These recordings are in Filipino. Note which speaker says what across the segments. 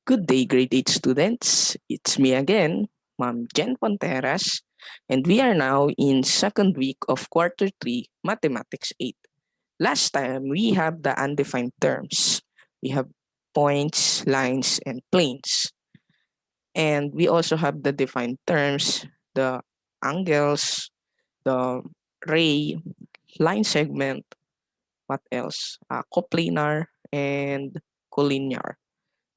Speaker 1: Good day, grade 8 students. It's me again, Ma'am Jen Ponteras, and we are now in second week of quarter 3, Mathematics 8. Last time, we have the undefined terms. We have points, lines, and planes. And we also have the defined terms, the angles, the ray, line segment, what else? Coplanar, and collinear.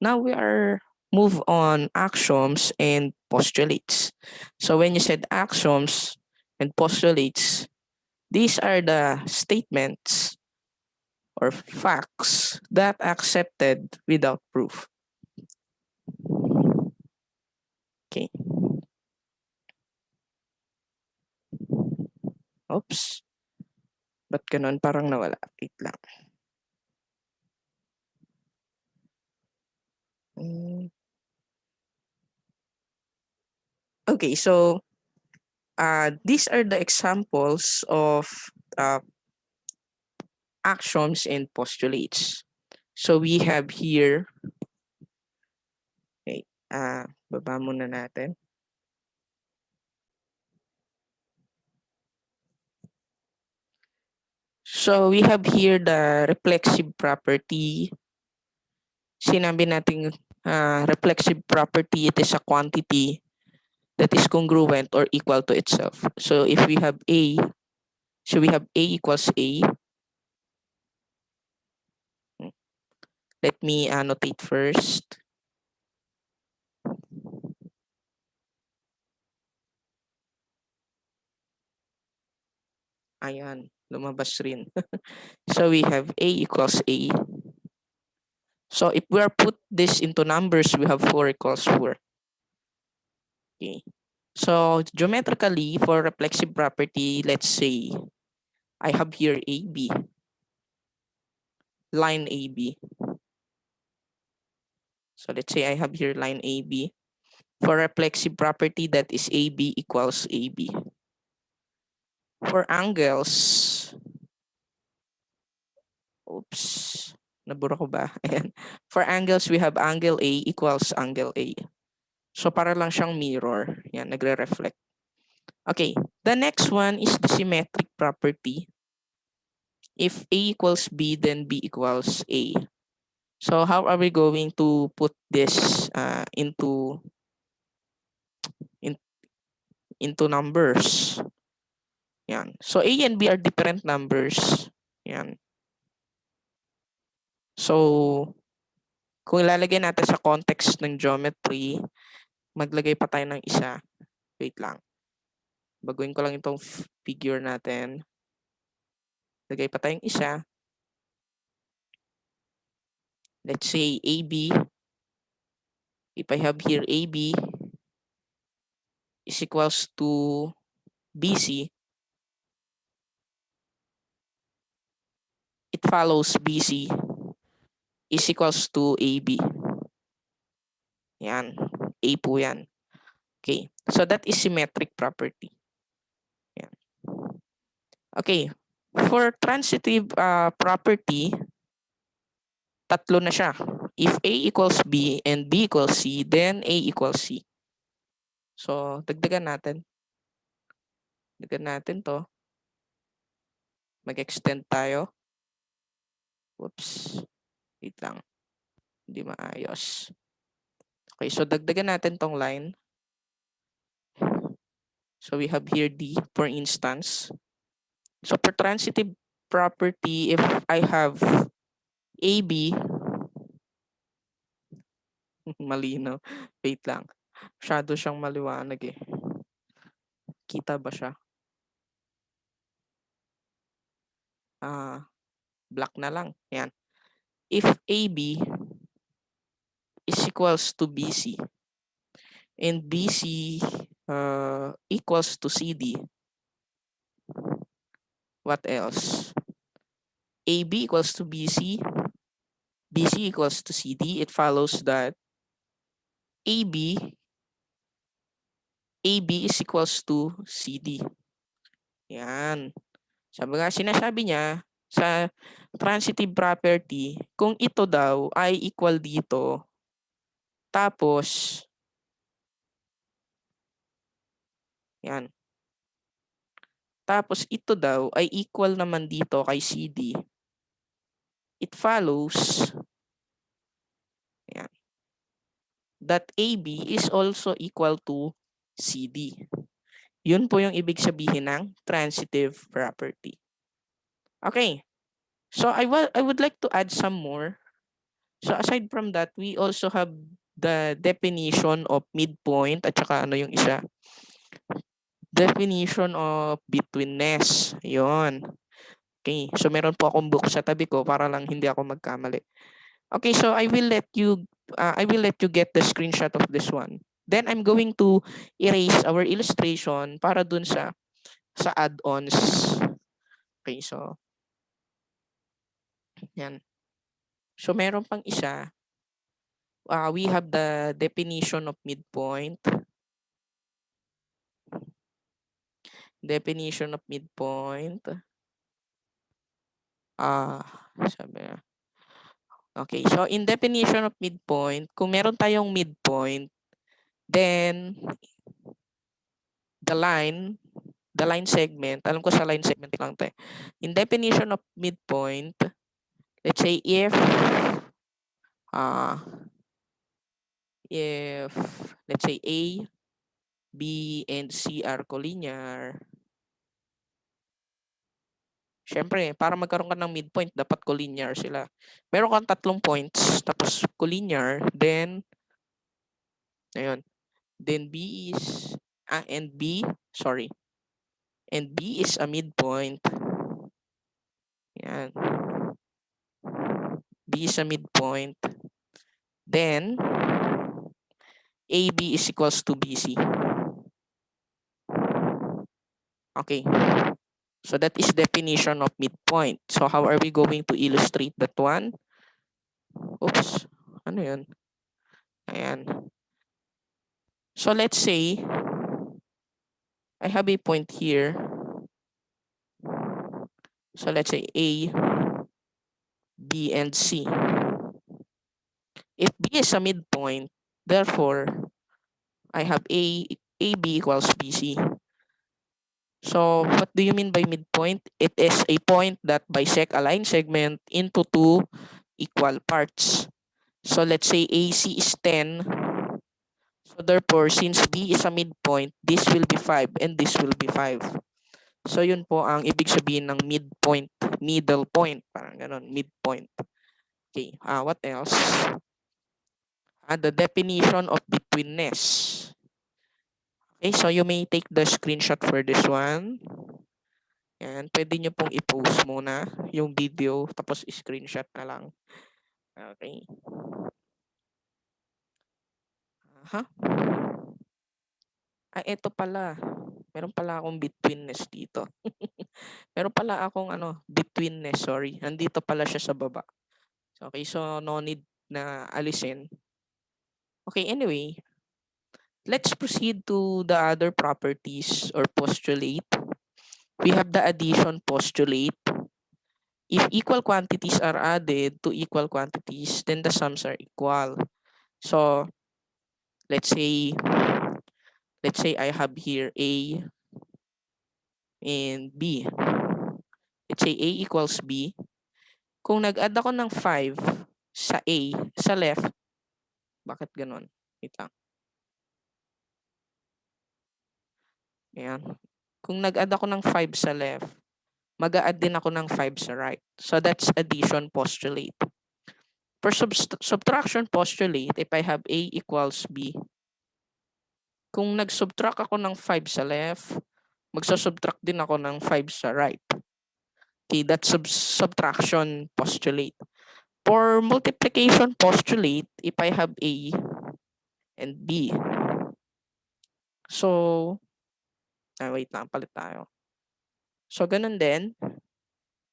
Speaker 1: Now we are move on axioms and postulates. So when you said axioms and postulates, these are the statements or facts that accepted without proof. Okay. Oops. Ba't ganun? Parang nawala. Wait lang. Okay, so these are the examples of uh, axioms and postulates. So we have here, okay, baba muna natin. So we have here the reflexive property. Sinabi natin reflexive property, it is a quantity that is congruent or equal to itself. So if we have A, so we have A equals A. Let me annotate first. Ayan, lumabas rin. So we have A equals A. So if we are put this into numbers, we have 4 equals 4. Okay. So geometrically, for reflexive property, let's say I have here AB, line AB. So let's say I have here line AB. For reflexive property, that is AB equals AB. For angles, oops, nabura ko ba? Ayan. For angles, we have angle A equals angle A. So para lang siyang mirror. Yan, nagre-reflect. Okay, the next one is the symmetric property. If A equals B, then B equals A. So how are we going to put this into numbers? Yan. So A and B are different numbers. Yan. So kung ilalagay natin sa context ng geometry, maglagay pa tayo ng isa. Wait lang. Baguhin ko lang itong figure natin. Lagay pa tayong isa. Let's say AB. If I have here AB is equals to BC, it follows BC is equals to AB. Yan. A po yan. Okay. So that is symmetric property. Yan. Okay. For transitive property, tatlo na siya. If A equals B and B equals C, then A equals C. So, dagdagan natin. Dagdagan natin to. Mag-extend tayo. Whoops. Wait lang. Hindi maayos. Okay, so dagdagan natin tong line. So we have here D, for instance. So for transitive property, if I have AB, malinaw. Wait lang. Masyado siyang maliwanag eh. Kita ba siya? Black na lang. Yan. If AB is equals to BC and BC equals to CD, what else? AB equals to BC, BC equals to CD, it follows that AB is equals to CD. Yan. Sinasabi niya sa transitive property, kung ito daw ay equal dito, Tapos, yan. Tapos ito daw ay equal naman dito kay CD. It follows yan, that AB is also equal to CD. Yun po yung ibig sabihin ng transitive property. Okay. So I would like to add some more. So aside from that, we also have the definition of midpoint at saka ano yung isa? Definition of betweenness. Yon. Okay. So meron po akong book sa tabi ko para lang hindi ako magkamali. Okay, so I will let you get the screenshot of this one. Then I'm going to erase our illustration para dun sa add-ons. Okay, so yan. So meron pang isa. We have the definition of midpoint. Definition of midpoint. Sabi. Okay, so in definition of midpoint, kung meron tayong midpoint, then the line segment, alam ko sa line segment lang tayo. In definition of midpoint, let's say if let's say A, B, and C are collinear, syempre, para magkaroon ka ng midpoint, dapat collinear sila. Meron kang tatlong points, tapos collinear, then, ayun, then B is, and B is a midpoint. Yan. B is a midpoint. Then, AB is equals to BC. Okay. So that is definition of midpoint. So how are we going to illustrate that one? Oops. Ano yun? Ayan. So let's say I have a point here. So let's say A, B, and C. If B is a midpoint, therefore, I have AB equals BC. So what do you mean by midpoint? It is a point that bisects a line segment into two equal parts. So let's say AC is 10. So therefore, since B is a midpoint, this will be 5 and this will be 5. So yun po ang ibig sabihin ng midpoint, middle point, parang ganon, midpoint. Okay, what else? The definition of betweenness. Okay, so you may take the screenshot for this one. Yan, pwede nyo pong i-post muna yung video tapos screenshot na lang. Okay. Ito pala. Meron pala akong betweenness dito. Meron pala akong betweenness, sorry. Nandito pala siya sa baba. Okay, so no need na alisin. Okay, anyway. Let's proceed to the other properties or postulate. We have the addition postulate. If equal quantities are added to equal quantities, then the sums are equal. So, let's say I have here A and B. Let's say A equals B. Kung nag-add ako ng 5 sa A, sa left, bakit ganon? Wait lang. Ayan. Kung nag-add ako ng 5 sa left, mag-a-add din ako ng 5 sa right. So that's addition postulate. For subtraction postulate, if I have A equals B, kung nag-subtract ako ng 5 sa left, magsa-subtract din ako ng 5 sa right. Okay, that's subtraction postulate. For multiplication postulate, if I have A and B, so, wait lang, palit tayo. So, ganun din.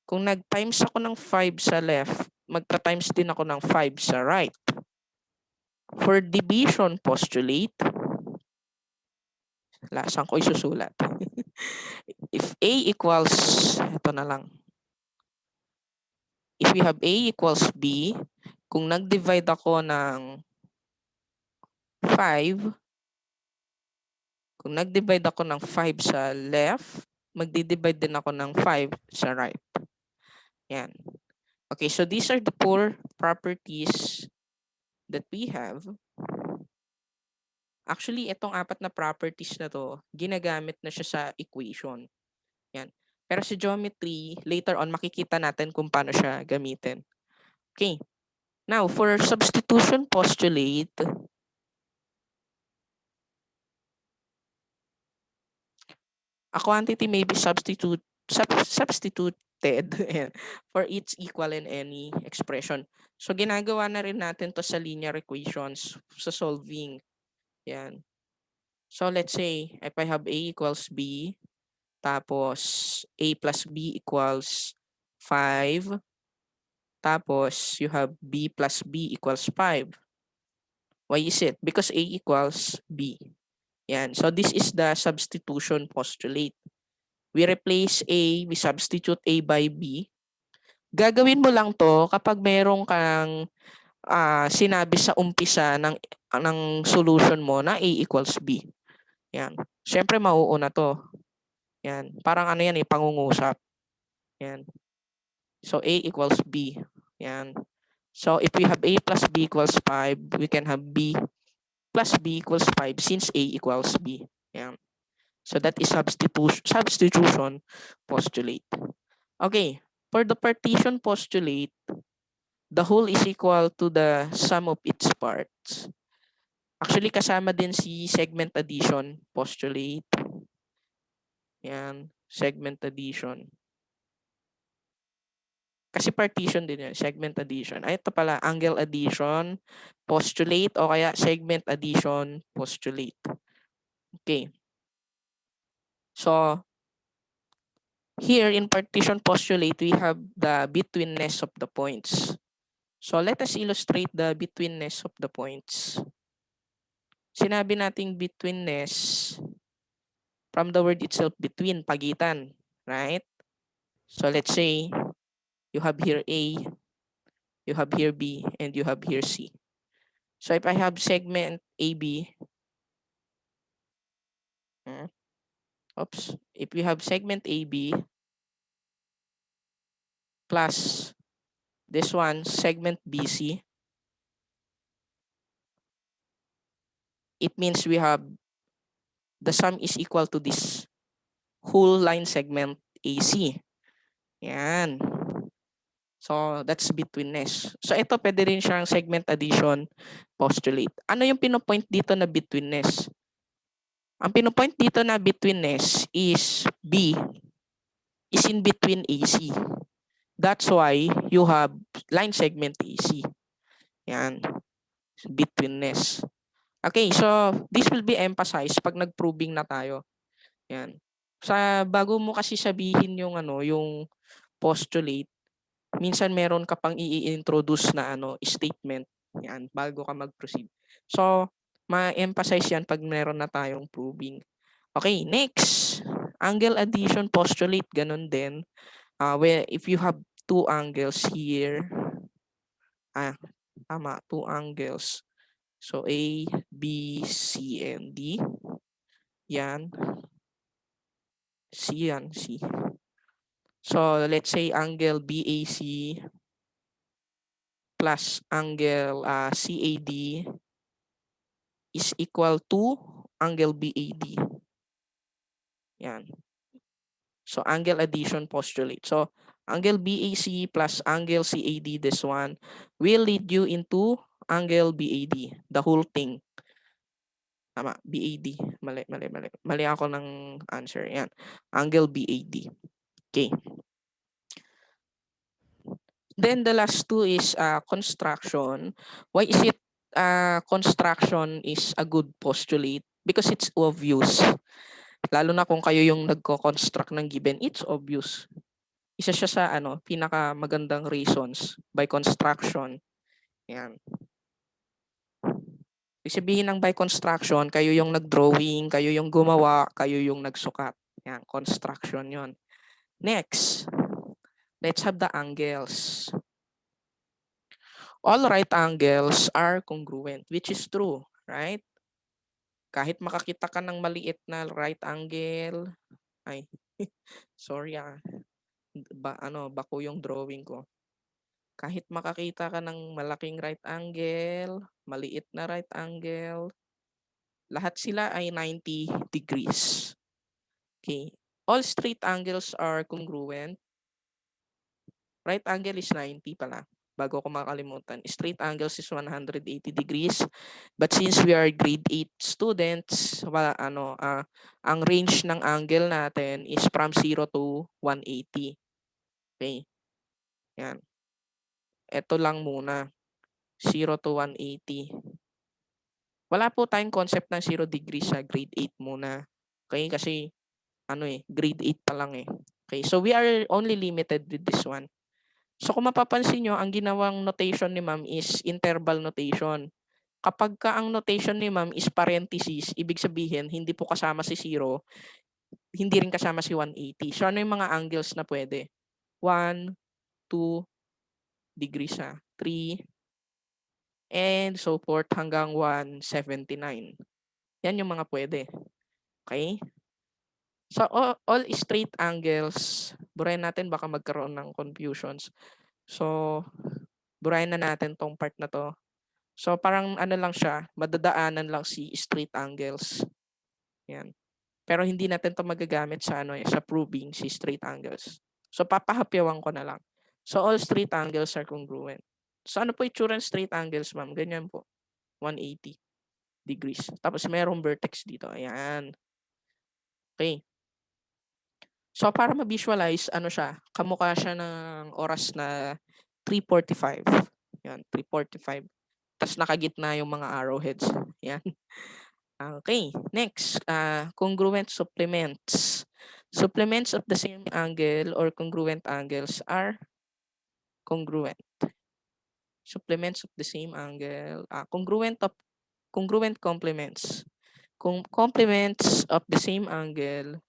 Speaker 1: Kung nag-times ako ng 5 sa left, magta-times din ako ng 5 sa right. For division postulate, saan ko isusulat? If A equals, ito na lang. If we have A equals B, kung nag-divide ako ng 5. Kung nag-divide ako ng 5 sa left, magdi-divide din ako ng 5 sa right. Yan. Okay, so these are the 4 properties that we have. Actually, itong 4 na properties na to, ginagamit na siya sa equation. Yan. Pero sa geometry, later on, makikita natin kung paano siya gamitin. Okay. Now, for substitution postulate, a quantity may be substituted for its equal in any expression. So, ginagawa na rin natin to sa linear equations sa solving. Yan. So, let's say, if I have A equals B, tapos A plus B equals 5, tapos you have B plus B equals 5. Why is it? Because A equals B. Yan. So, this is the substitution postulate. We replace A, we substitute A by B. Gagawin mo lang to kapag merong kang sinabi sa umpisa ng solution mo na A equals B. Yan. Siyempre, mauuna to. Yan. Parang ano yan pangungusap. Yan. So, A equals B. Yan. So, if we have A plus B equals 5, we can have B plus B equals 5 since A equals B. Yan. So, that is substitution postulate. Okay. For the partition postulate, the whole is equal to the sum of its parts. Actually, kasama din si segment addition postulate. Yan, segment addition. Kasi partition din yan, segment addition. Ay, ito pala, angle addition postulate o kaya segment addition postulate. Okay. So, here in partition postulate, we have the betweenness of the points. So, let us illustrate the betweenness of the points. Sinabi nating betweenness from the word itself, between, pagitan, right? So, let's say you have here A, you have here B, and you have here C. So, if I have segment AB, if we have segment AB plus this one, segment BC, it means we have the sum is equal to this whole line segment AC. Yan. So, that's betweenness. So, ito pwede rin siyang segment addition postulate. Ano yung pinopoint dito na betweenness? Ang pinopoint dito na betweenness is B is in between AC. That's why you have line segment AC. Yan. Betweenness. Okay, so this will be emphasized pag nag-proving na tayo. Yan. Bago mo kasi sabihin yung postulate, minsan meron ka pang i-introduce na statement yan bago ka mag-proceed. So, ma-emphasize yan pag meron na tayong proving. Okay, next. Angle addition postulate, ganun din. Where if you have two angles here, tama, two angles. So, A, B, C, and D. Yan. C yan, C. So, let's say angle BAC plus angle CAD is equal to angle BAD. Yan. So, angle addition postulate. So, angle BAC plus angle CAD, this one, will lead you into angle BAD, the whole thing. Tama, BAD. Mali. Mali ako ng answer. Yan. Angle BAD. Okay. Then the last two is construction. Why is it construction is a good postulate? Because it's obvious. Lalo na kung kayo yung nagko-construct ng given, it's obvious. Isa siya sa pinaka magandang reasons by construction. Yan. Ibig sabihin ng by construction, kayo yung nag-drawing, kayo yung gumawa, kayo yung nagsukat. Yan, construction yon. Next, let's have the angles. All right angles are congruent, which is true, right? kahit makakita ka ng maliit na right angle, ay, sorry bako yung drawing ko. Kahit makakita ka ng malaking right angle, maliit na right angle, lahat sila ay 90 degrees. Okay. All straight angles are congruent. Right angle is 90 pala. Bago ko makalimutan. Straight angles is 180 degrees. But since we are grade 8 students, ang range ng angle natin is from 0 to 180. Okay. Yan. Ito lang muna. 0 to 180. Wala po tayong concept ng 0 degrees sa grade 8 muna. Okay? Kasi grade 8 pa lang eh. Okay, so we are only limited with this one. So kung mapapansin nyo, ang ginawang notation ni ma'am is interval notation. Kapag ka ang notation ni ma'am is parenthesis, ibig sabihin, hindi po kasama si 0, hindi rin kasama si 180. So ano yung mga angles na pwede? 1, 2 degrees 3, and so forth hanggang 179. Yan yung mga pwede. Okay? So all straight angles, burahin natin baka magkaroon ng confusions. So burahin na natin tong part na to. So parang lang siya, madadaanan lang si straight angles. Yan. Pero hindi natin to magagamit sa sa proving si straight angles. So papahapyawan ko na lang. So all straight angles are congruent. So ano po itsura ng straight angles, ma'am? Ganyan po. 180 degrees. Tapos mayroong vertex dito. Ayan. Okay. So para ma-visualize, siya, kamukha siya ng oras na 3:45. Yan, 3:45. Tapos nakagitna yung mga arrowheads. Yan. Okay, next, congruent supplements. Supplements of the same angle or congruent angles are congruent. Supplements of the same angle, congruent complements. Complements of the same angle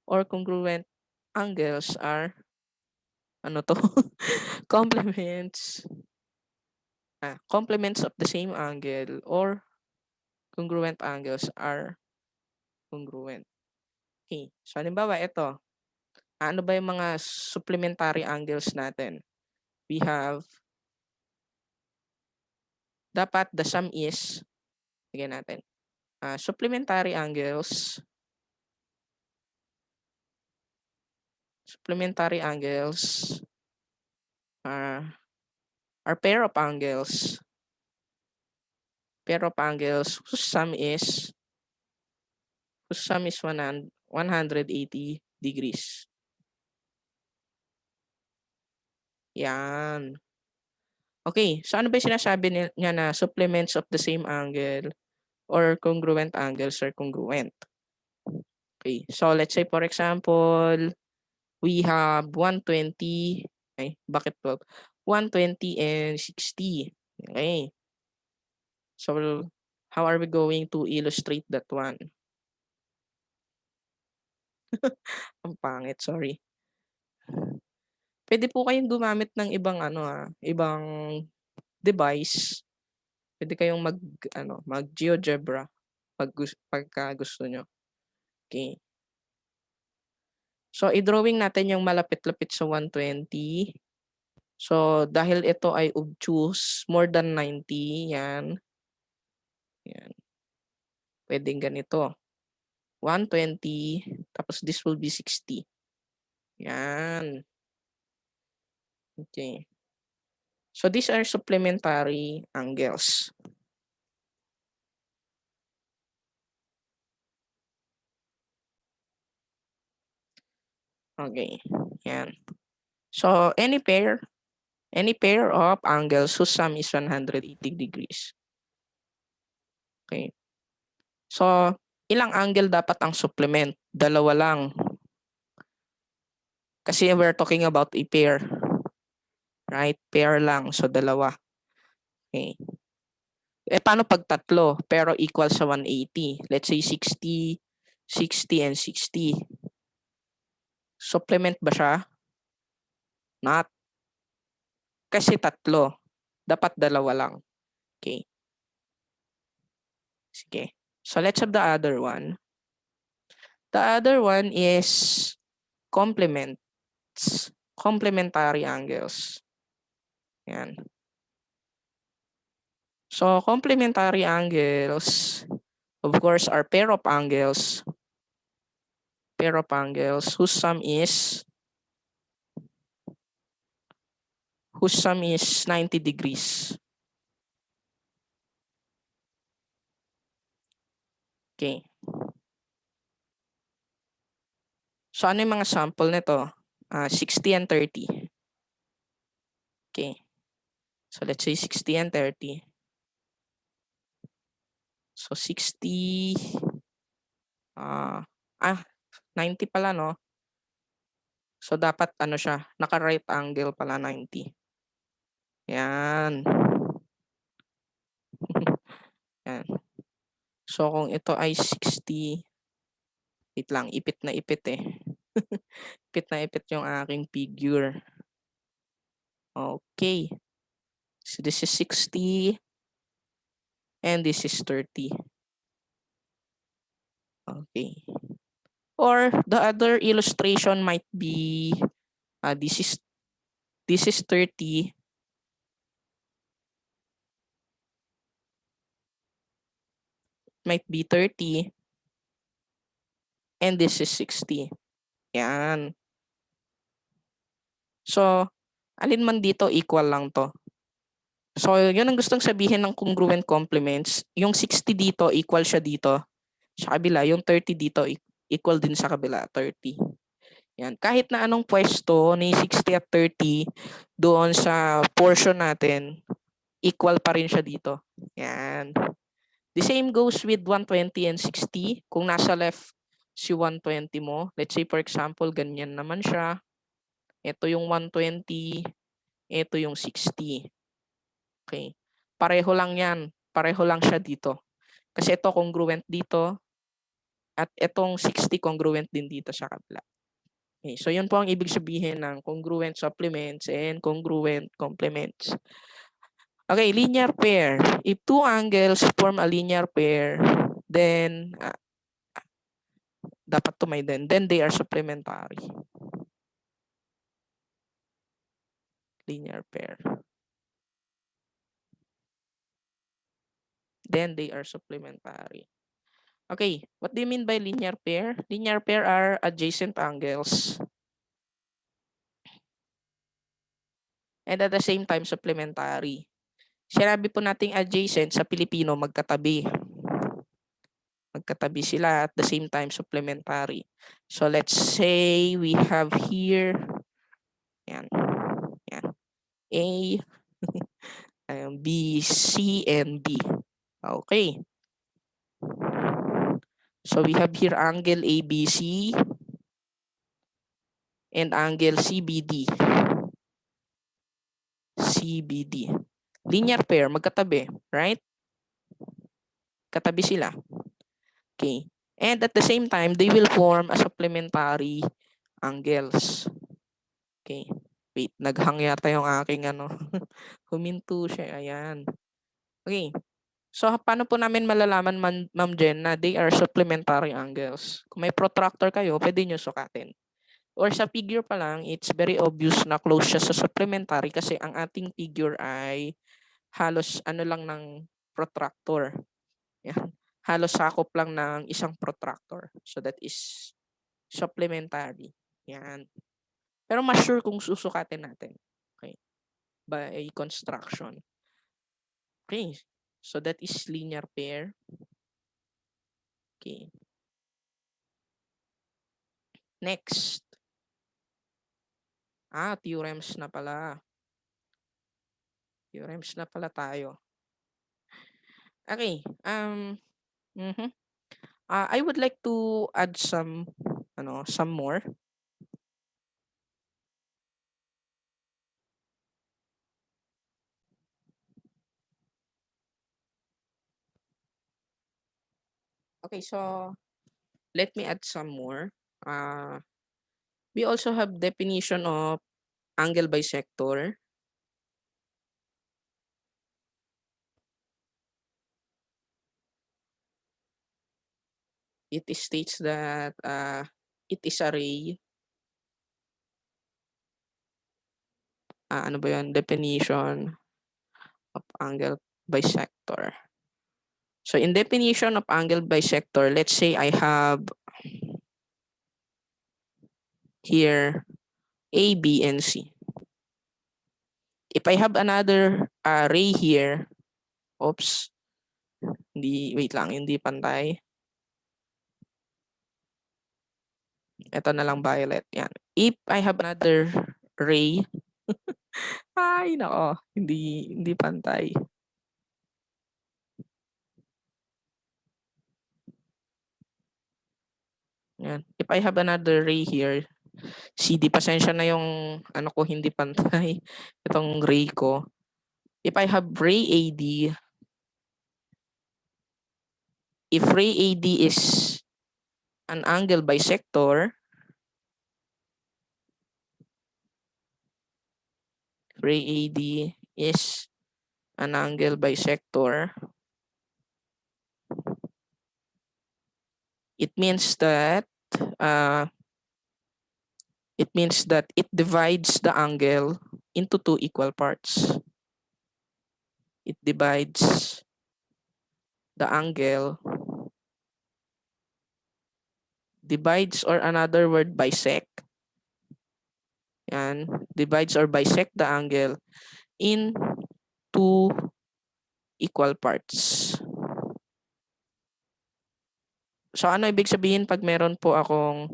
Speaker 1: or congruent angles are complements of the same angle or congruent angles are congruent. Okay, so halimbawa ito, ano ba yung mga supplementary angles natin? We have, dapat the sum is, bigyan natin, supplementary angles are pair of angles whose sum is 180 degrees. Yan. Okay, so ano ba yung sinasabi niya na supplements of the same angle or congruent angles are congruent? Okay, so let's say for example, we have 120, bakit 12? 120 and 60. Okay. So how are we going to illustrate that one? Ang pangit, sorry. Pwede po kayong gumamit ng ibang ibang device. Pwede kayong mag-GeoGebra pagka gusto nyo. Okay. So i-drawing natin yung malapit-lapit sa 120. So dahil ito ay obtuse, more than 90, yan. Yan. Pwedeng ganito. 120, tapos this will be 60. Yan. Okay. So these are supplementary angles. Okay. Yan. So any pair of angles whose sum is 180 degrees. Okay. So ilang angle dapat ang supplement? Dalawa lang. Kasi we're talking about a pair. Right? Pair lang. So dalawa. Okay. Paano pag tatlo pero equal sa 180? Let's say 60, 60, and 60. Supplement ba siya? Not. Kasi tatlo. Dapat dalawa lang. Okay. Sige. So let's have the other one. The other one is complementary angles. Yan. So complementary angles, of course, are pair of angles whose sum is 90 degrees. Okay. So ano yung mga sample nito? 60 and 30. Okay. So let's say 60 and 30. So 60, 90 pala, no? So dapat ano siya, naka-right angle pala 90. Yan. Yan. So kung ito ay 60, wait lang, ipit na ipit eh. Ipit na ipit yung aking figure. Okay. So this is 60 and this is 30. Okay. Or the other illustration might be this is 30. Might be 30 and this is 60. Yan. So, alin man dito equal lang to. So, yun ang gustong sabihin ng congruent complements. Yung 60 dito equal siya dito sa kabila. Yung 30 dito equal din sa kabila, 30. Yan. Kahit na anong pwesto ni 60 at 30 doon sa portion natin, equal pa rin siya dito. Yan. The same goes with 120 and 60. Kung nasa left si 120 mo, let's say for example, ganyan naman siya. Ito yung 120, ito yung 60. Okay. Pareho lang yan. Pareho lang siya dito. Kasi ito congruent dito at itong 60 congruent din dito sa kabila. Okay. So yun po ang ibig sabihin ng congruent supplements and congruent complements. Okay, linear pair. If two angles form a linear pair, then dapat to may then they are supplementary. Linear pair. Then they are supplementary. Okay, what do you mean by linear pair? Linear pair are adjacent angles and at the same time supplementary. Sinabi po nating adjacent sa Pilipino magkatabi. Magkatabi sila at the same time supplementary. So let's say we have here yan. Yan. A B, C, and D. Okay. So we have here angle ABC and angle CBD. CBD. Linear pair, magkatabi, right? Katabi sila. Okay. And at the same time, they will form a supplementary angles. Okay. Wait, naghang yata yung aking ano. Huminto siya. Ayan. Okay. So, paano po namin malalaman, Ma'am Jen, na they are supplementary angles? Kung may protractor kayo, pwede nyo sukatin. Or sa figure pa lang, it's very obvious na close siya sa supplementary kasi ang ating figure ay halos ano lang ng protractor. Yan. Halos sakop lang ng isang protractor. So that is supplementary. Yan. Pero mas sure kung susukatin natin. Okay. By construction. Okay. So that is linear pair. Okay. Next. Theorems na pala. Theorems na pala tayo. Okay. I would like to add some more. Okay, so let me add some more. We also have definition of angle bisector. it states that it is a ray. Ano ba yun? Definition of angle bisector. So in definition of angle bisector, let's say I have here A, B, and C. If I have another ray here, oops, wait lang, hindi pantay. Ito na lang violet, yan. If I have another ray, ay nako, hindi pantay. Yan. If I have another ray here, CD, pasensya na yung ano ko hindi pantay, itong ray ko. If I have ray AD, if ray AD is an angle bisector, ray AD is an angle bisector, it means that it divides the angle into two equal parts. It divides the angle, divides, or another word, bisect. Yan, divides or bisect the angle in two equal parts. So ano ibig sabihin pag meron po akong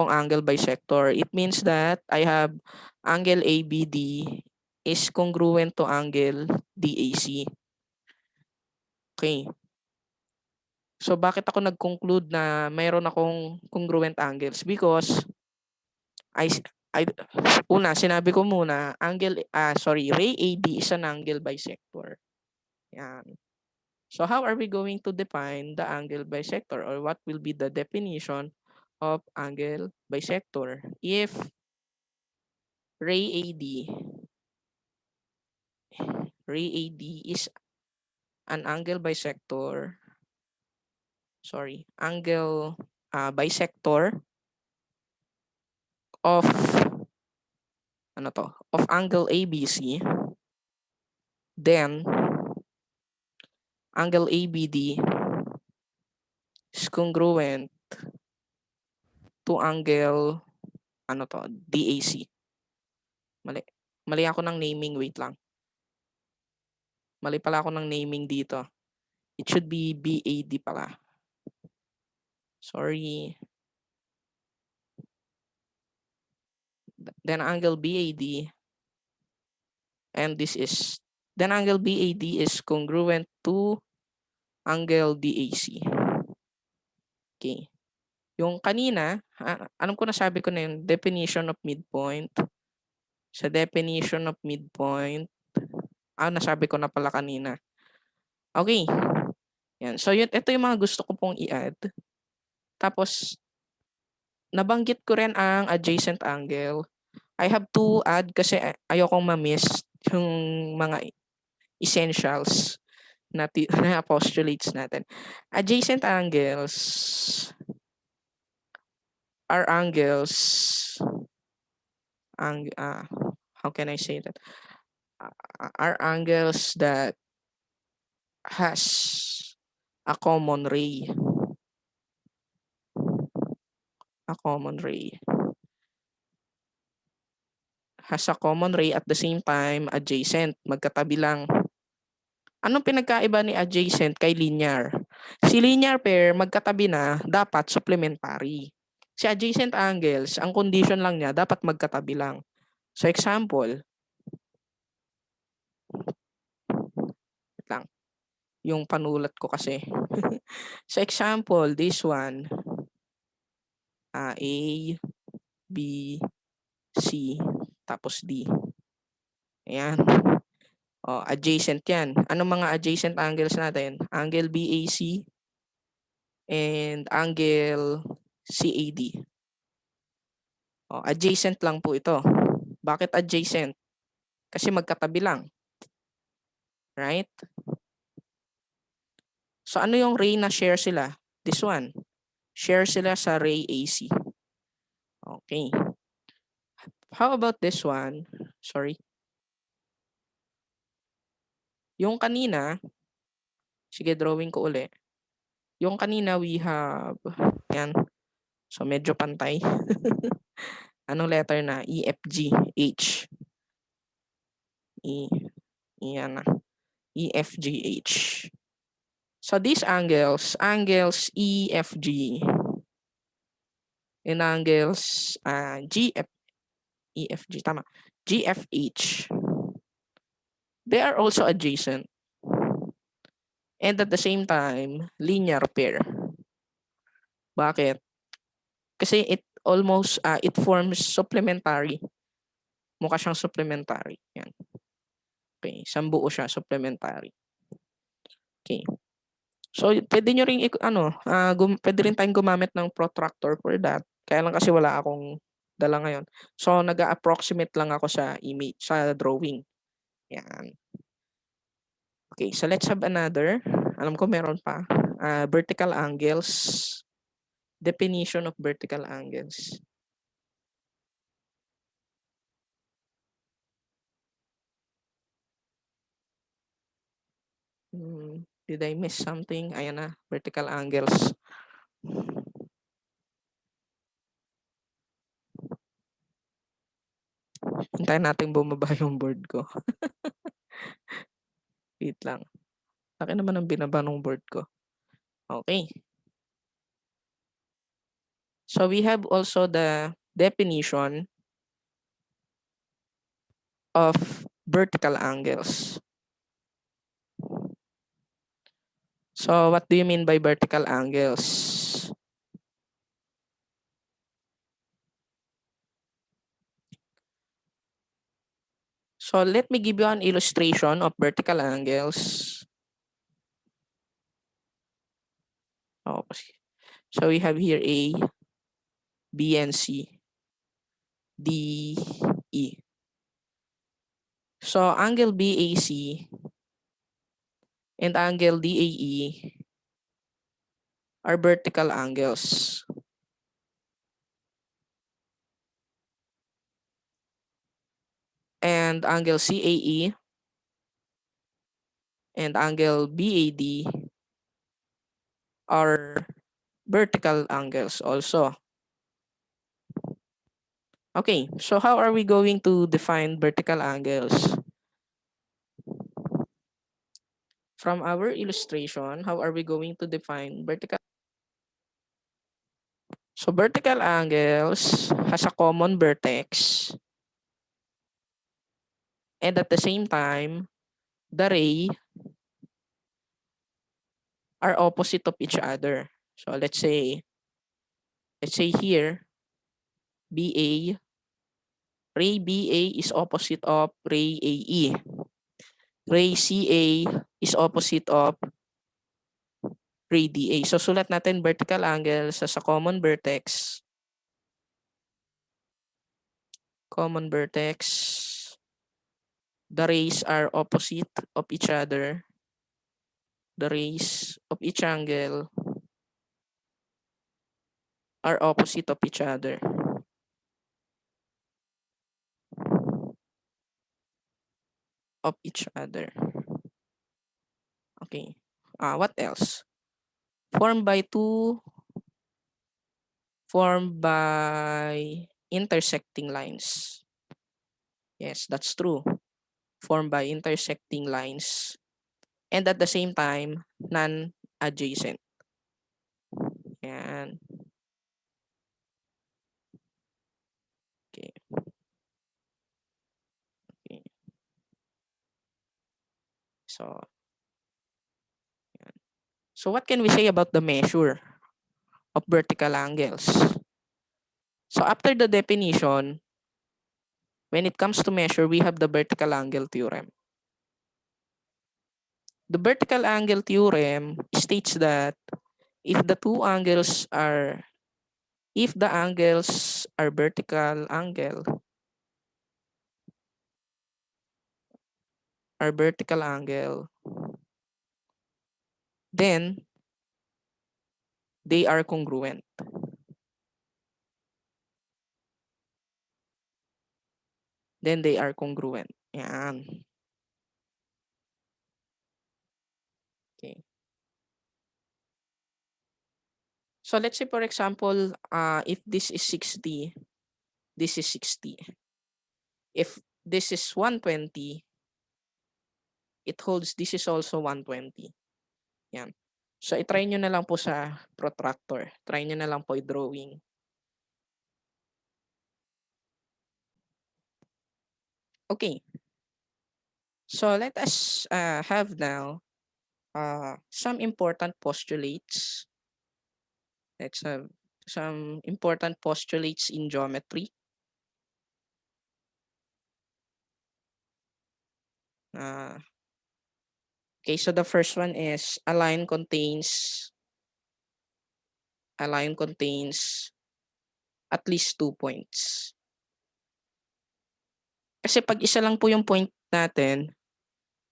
Speaker 1: angle bisector? It means that I have angle ABD is congruent to angle DAC. Okay. So bakit ako nag-conclude na mayroon akong congruent angles? Because sinabi ko muna, ray AD is an angle bisector. Yan. So how are we going to define the angle bisector, or what will be the definition of angle bisector? If ray AD is an angle bisector, bisector of angle ABC, then angle ABD is congruent to angle DAC. Mali ako ng naming, wait lang. Mali pala ako ng naming dito. It should be BAD pala. Sorry. Then angle BAD, and then angle BAD is congruent to angle DAC. Okay. Yung kanina, alam ko nasabi ko na yung definition of midpoint. Sa definition of midpoint, nasabi ko na pala kanina. Okay. Yan. So ito yung mga gusto ko pong i-add. Tapos nabanggit ko rin ang adjacent angle. I have to add kasi ayokong ma-miss yung mga essentials na postulates natin. Adjacent angles are angles, how can I say that? Are angles that has a common ray. Has a common ray at the same time adjacent, magkatabi lang. Anong pinagkaiba ni adjacent kay linear? Si linear pair magkatabi na, dapat supplementary. Si adjacent angles, ang condition lang niya dapat magkatabi lang. So example, yung panulat ko kasi. So example, this one, A, B, C, tapos D. Ayan. Adjacent yan. Anong mga adjacent angles natin? Angle BAC and angle CAD. Adjacent lang po ito. Bakit adjacent? Kasi magkatabi lang. Right? So ano yung ray na share sila? This one. Share sila sa ray AC. Okay. How about this one? Sorry. Yung kanina, sige, drawing ko uli. Yung kanina we have, yan. So medyo pantay. Anong letter na? E, F, G, H. E, yan na. E, F, G, H. So these angles E, F, G, and angles G, F, E, F, G, tama. G, F, H. They are also adjacent. And at the same time, linear pair. Bakit? Kasi it forms supplementary. Mukha siyang supplementary. Yan. Okay, isang buo siya, supplementary. Okay. So, pwede nyo rin, pwede rin tayong gumamit ng protractor for that. Kaya lang kasi wala akong dala ngayon. So, nag-approximate lang ako sa image, sa drawing. Yan. Okay, so let's have another. Alam ko meron pa. Vertical angles. Definition of vertical angles. Did I miss something? Ayan na, vertical angles. Hintayin natin bumaba yung board ko. Wait lang. Laki naman ang binaba ng board ko. Okay. So we have also the definition of vertical angles. So what do you mean by vertical angles? So let me give you an illustration of vertical angles. Oh, so we have here A, B, and C, D, E. So angle BAC and angle DAE are vertical angles. And angle CAE and angle BAD are vertical angles also. Okay, so how are we going to define vertical angles? From our illustration, how are we going to define vertical? So vertical angles has a common vertex. And at the same time, the ray are opposite of each other. So let's say here, BA, ray BA is opposite of ray AE. Ray CA is opposite of ray DA. So sulat natin vertical angles as a common vertex. Common vertex. The rays are opposite of each other. The rays of each angle are opposite of each other. Of each other. Okay. What else? Formed by intersecting lines. Yes, that's true. Formed by intersecting lines. And at the same time, non-adjacent. Yan. Okay. Okay. So what can we say about the measure of vertical angles? So after the definition, when it comes to measure, we have the vertical angle theorem. The vertical angle theorem states that if the angles are vertical angle, then they are congruent. Then they are congruent. Yan. Okay. So let's say, for example, if this is 60, this is 60. If this is 120, it holds this is also 120. Yan. So, itry nyo na lang po sa protractor. Try nyo na lang po i-drawing. Okay. So, let us have now some important postulates. Let's have some important postulates in geometry. Okay, so the first one is a line contains at least 2 points. Kasi pag isa lang po yung point natin,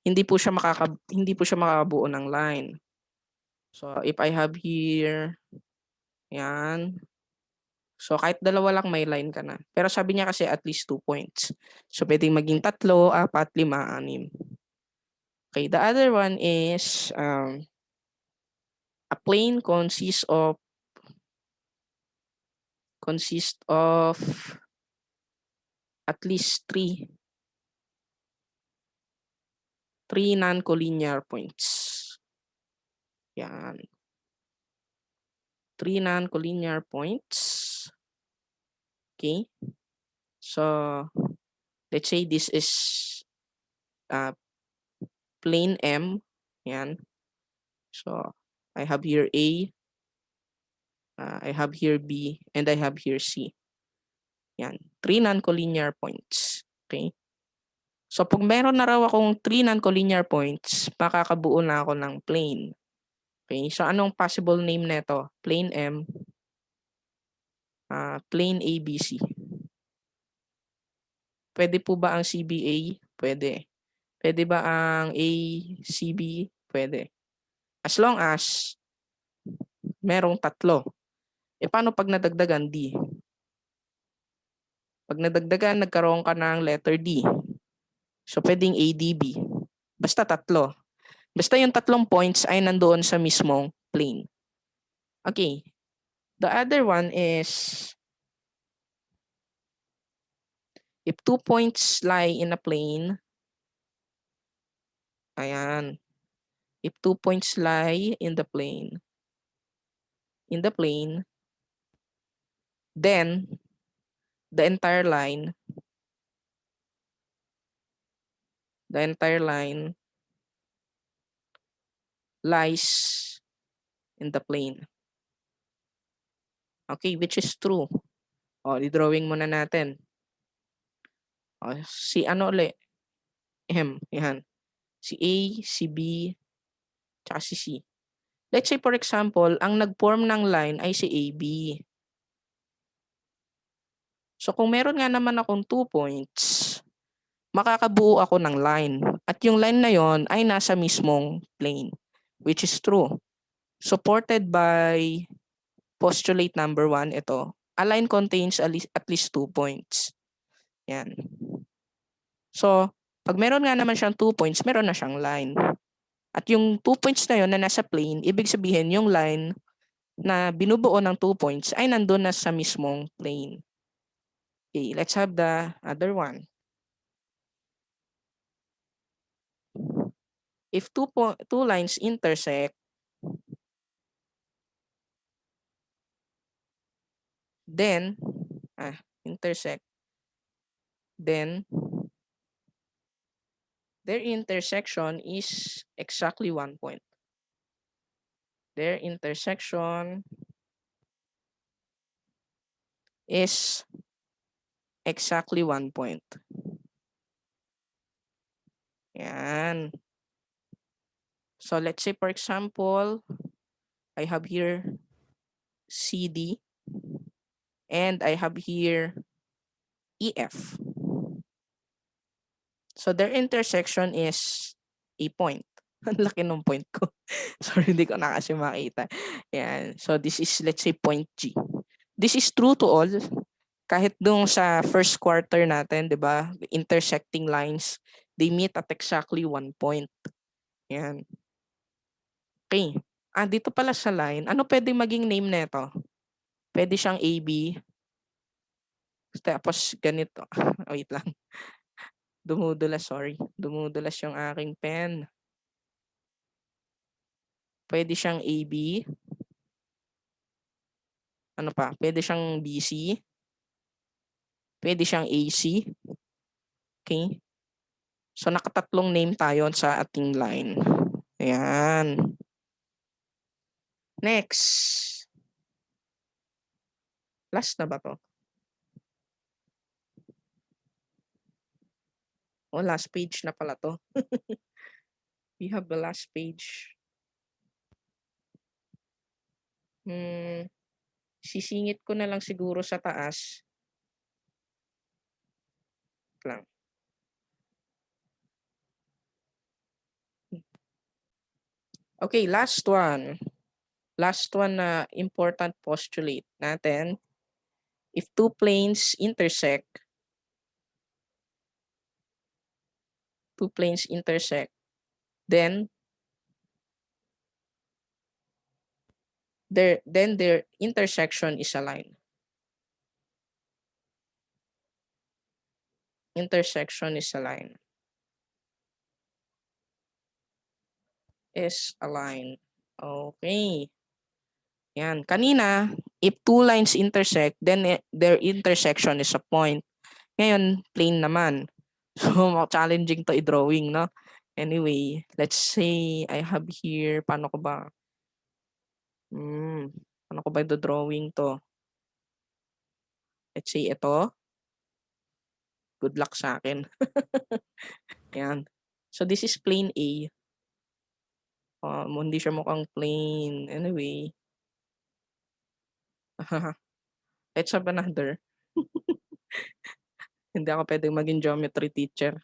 Speaker 1: hindi po siya makakabuo ng line. So if I have here, yan. So kahit dalawa lang may line ka na. Pero sabi niya kasi at least 2 points. So pwedeng maging 3, 4, 5, 6. Okay, the other one is a plane consists of at least 3 non-collinear points. Yan. 3 non-collinear points. Okay. So let's say this is plane M. Yan. So I have here A, I have here B, and I have here C. Yan. 3 non-collinear points. Okay. So pag meron na raw akong 3 non-collinear points, makakabuo na ako ng plane. Okay. So anong possible name nito? Plane M, plane ABC. Pwede po ba ang CBA? Pwede. Pwede ba ang ACB? Pwede. As long as merong 3. Paano pag nadagdagan D? Pag nadagdagan, nagkaroon ka ng letter D. So, pwedeng ADB. Basta 3. Basta yung 3 points ay nandoon sa mismong plane. Okay. The other one is if 2 points lie in a plane, ayan. If 2 points lie in the plane, then the entire line lies in the plane. Okay, which is true. O, i-drawing muna natin. O, si ano ulit? M, yan. Si A, si B, tsaka si C. Let's say, for example, ang nag-form ng line ay si AB. So, kung meron nga naman akong 2 points, makakabuo ako ng line. At yung line na yon ay nasa mismong plane, which is true. Supported by postulate number 1, ito. A line contains at least 2 points. Yan. So, pag meron nga naman siyang 2 points, meron na siyang line. At yung 2 points na yon na nasa plane, ibig sabihin yung line na binubuo ng 2 points ay nandun na sa mismong plane. Okay, let's have the other one. If two lines intersect, then their intersection is exactly 1 point. Their intersection is exactly 1 point. Yan. So let's say, for example, I have here CD and I have here EF. So their intersection is a point. Ang laki ng point ko. Sorry, hindi ko na kasi makita. Yan. So this is, let's say, point G. This is true to all. Kahit dun sa first quarter natin, di ba? Intersecting lines, they meet at exactly 1 point. Yan. Okay. Dito pala sa line, ano pwede maging name nito? Pwede siyang AB. Tapos ganito. Wait lang. Dumudulas, sorry. Dumudulas yung aking pen. Pwede siyang AB. Ano pa? Pwede siyang BC. Pwede siyang AC. Okay? So nakatatlong name tayo sa ating line. Ayan. Next. Last na ba to? Oh, last page na pala to. We have the last page. Sisingit ko na lang siguro sa taas. Lang. Okay, last one. Last one na important postulate natin. If two planes intersect, then their intersection is a line. Intersection is a line. Is a line. Okay. Yan. Kanina, if two lines intersect, then their intersection is a point. Ngayon, plane naman. So, challenging to i-drawing, no? Anyway, let's say I have here, paano ko ba? Paano ko ba i-drawing to? Let's say ito. Good luck sa akin. Yan. So, this is plane A. Hindi siya mukhang plane. Anyway. Let's have another. Hindi ako pwedeng maging geometry teacher.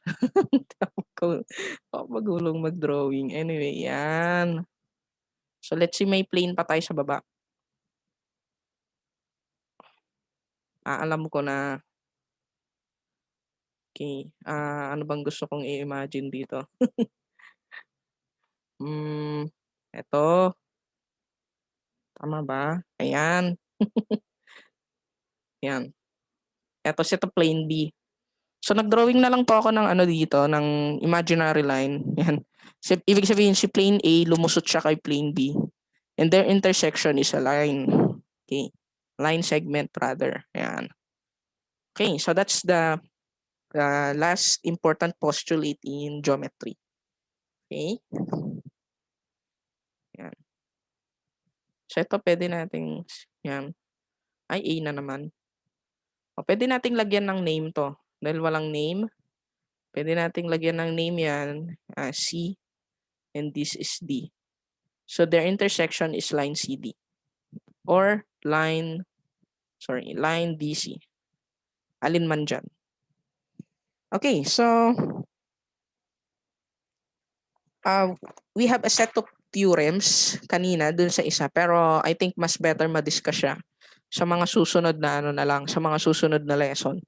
Speaker 1: Magulong mag-drawing. Anyway, yan. So, let's see, may plane pa tayo sa baba. Alam ko na. Okay. Ano bang gusto kong i-imagine dito? Ito. Tama ba? Ayan. Yan. Ito plane B. So, nag-drawing na lang po ako ng ano dito, ng imaginary line. Yan. So, ibig sabihin, si plane A, lumusot siya kay plane B. And their intersection is a line. Okay. Line segment rather. Ayan. Okay. So, that's the last important postulate in geometry. Okay. Yan. So, ito pwede nating, yan. Ay, A na naman. O, pwede nating lagyan ng name to. Dahil walang name, pwede nating lagyan ng name yan, C, and this is D. So their intersection is line CD. Or line DC. Alin man dyan. Okay, so we have a set of theorems kanina dun sa isa, pero I think mas better ma-discuss siya sa mga susunod na sa mga susunod na lesson.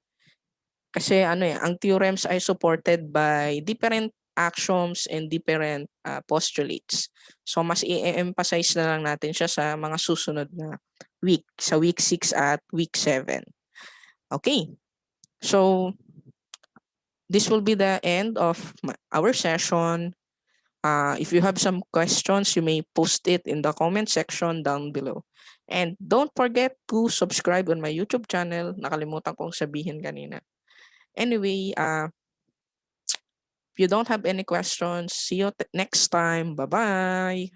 Speaker 1: Kasi ang theorems ay supported by different axioms and different postulates. So mas i-emphasize na lang natin siya sa mga susunod na week, sa week 6 at week 7. Okay. So this will be the end of our session. If you have some questions, you may post it in the comment section down below. And don't forget to subscribe on my YouTube channel. Nakalimutan kong sabihin kanina. Anyway, if you don't have any questions, see you next time. Bye-bye.